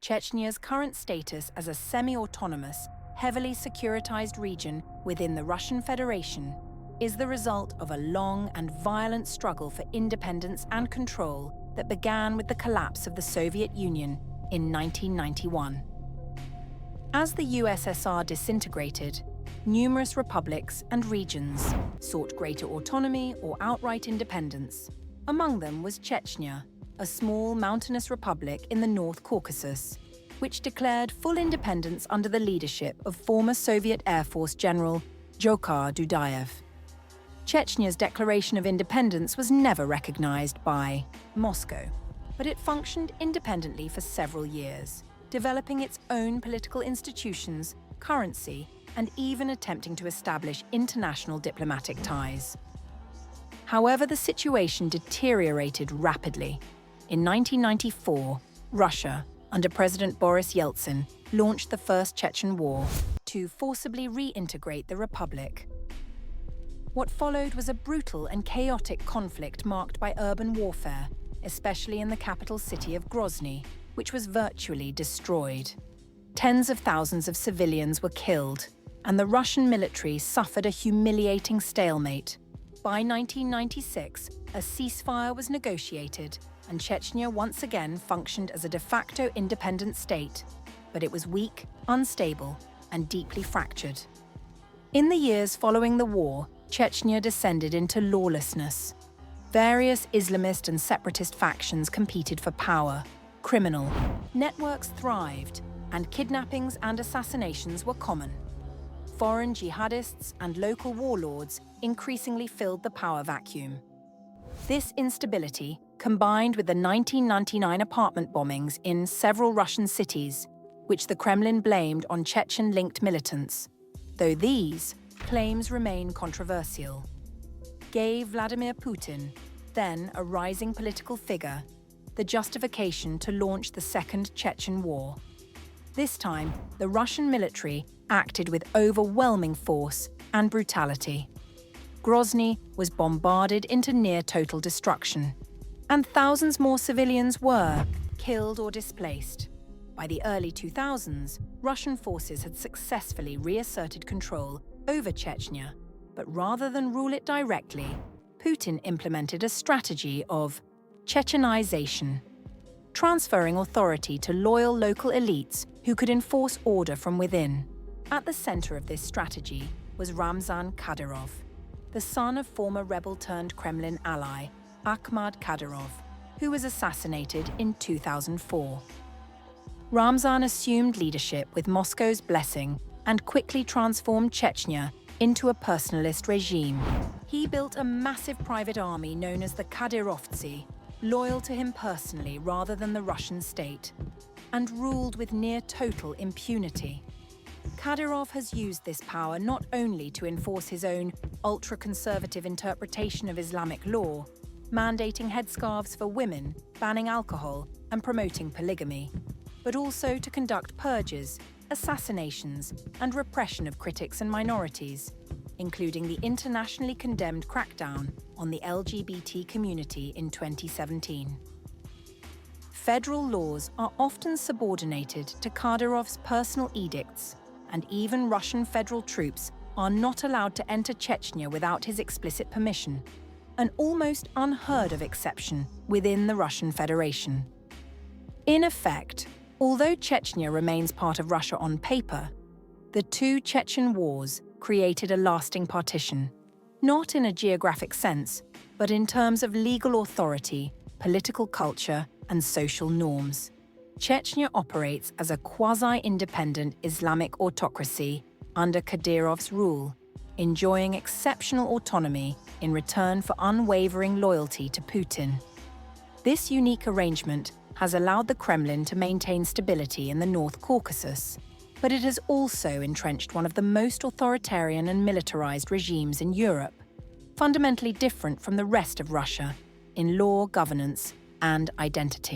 Chechnya's current status as a semi-autonomous, heavily securitized region within the Russian Federation is the result of a long and violent struggle for independence and control that began with the collapse of the Soviet Union in 1991. As the USSR disintegrated, numerous republics and regions sought greater autonomy or outright independence. Among them was Chechnya, a small mountainous republic in the North Caucasus, which declared full independence under the leadership of former Soviet Air Force General Dzhokhar Dudayev. Chechnya's declaration of independence was never recognized by Moscow, but it functioned independently for several years, developing its own political institutions, currency, and even attempting to establish international diplomatic ties. However, the situation deteriorated rapidly. In 1994, Russia, under President Boris Yeltsin, launched the First Chechen War to forcibly reintegrate the republic. What followed was a brutal and chaotic conflict marked by urban warfare, especially in the capital city of Grozny, which was virtually destroyed. Tens of thousands of civilians were killed, and the Russian military suffered a humiliating stalemate. By 1996, a ceasefire was negotiated, and Chechnya once again functioned as a de facto independent state, but it was weak, unstable, and deeply fractured. In the years following the war, Chechnya descended into lawlessness. Various Islamist and separatist factions competed for power. Criminal networks thrived, and kidnappings and assassinations were common. Foreign jihadists and local warlords increasingly filled the power vacuum. This instability, combined with the 1999 apartment bombings in several Russian cities, which the Kremlin blamed on Chechen-linked militants, though these claims remain controversial, gave Vladimir Putin, then a rising political figure, the justification to launch the Second Chechen War. This time, the Russian military acted with overwhelming force and brutality. Grozny was bombarded into near-total destruction, and thousands more civilians were killed or displaced. By the early 2000s, Russian forces had successfully reasserted control over Chechnya, but rather than rule it directly, Putin implemented a strategy of Chechenization, transferring authority to loyal local elites who could enforce order from within. At the center of this strategy was Ramzan Kadyrov, the son of former rebel-turned-Kremlin ally Ahmad Kadyrov, who was assassinated in 2004. Ramzan assumed leadership with Moscow's blessing and quickly transformed Chechnya into a personalist regime. He built a massive private army known as the Kadyrovtsi, loyal to him personally rather than the Russian state, and ruled with near-total impunity. Kadyrov has used this power not only to enforce his own ultra-conservative interpretation of Islamic law, mandating headscarves for women, banning alcohol, and promoting polygamy, but also to conduct purges, assassinations, and repression of critics and minorities, including the internationally condemned crackdown on the LGBT community in 2017. Federal laws are often subordinated to Kadyrov's personal edicts, and even Russian federal troops are not allowed to enter Chechnya without his explicit permission, an almost unheard-of exception within the Russian Federation. In effect, although Chechnya remains part of Russia on paper, the two Chechen wars created a lasting partition, not in a geographic sense, but in terms of legal authority, political culture, and social norms. Chechnya operates as a quasi-independent Islamic autocracy under Kadyrov's rule, enjoying exceptional autonomy in return for unwavering loyalty to Putin. This unique arrangement has allowed the Kremlin to maintain stability in the North Caucasus, but it has also entrenched one of the most authoritarian and militarized regimes in Europe, fundamentally different from the rest of Russia in law, governance, and identity.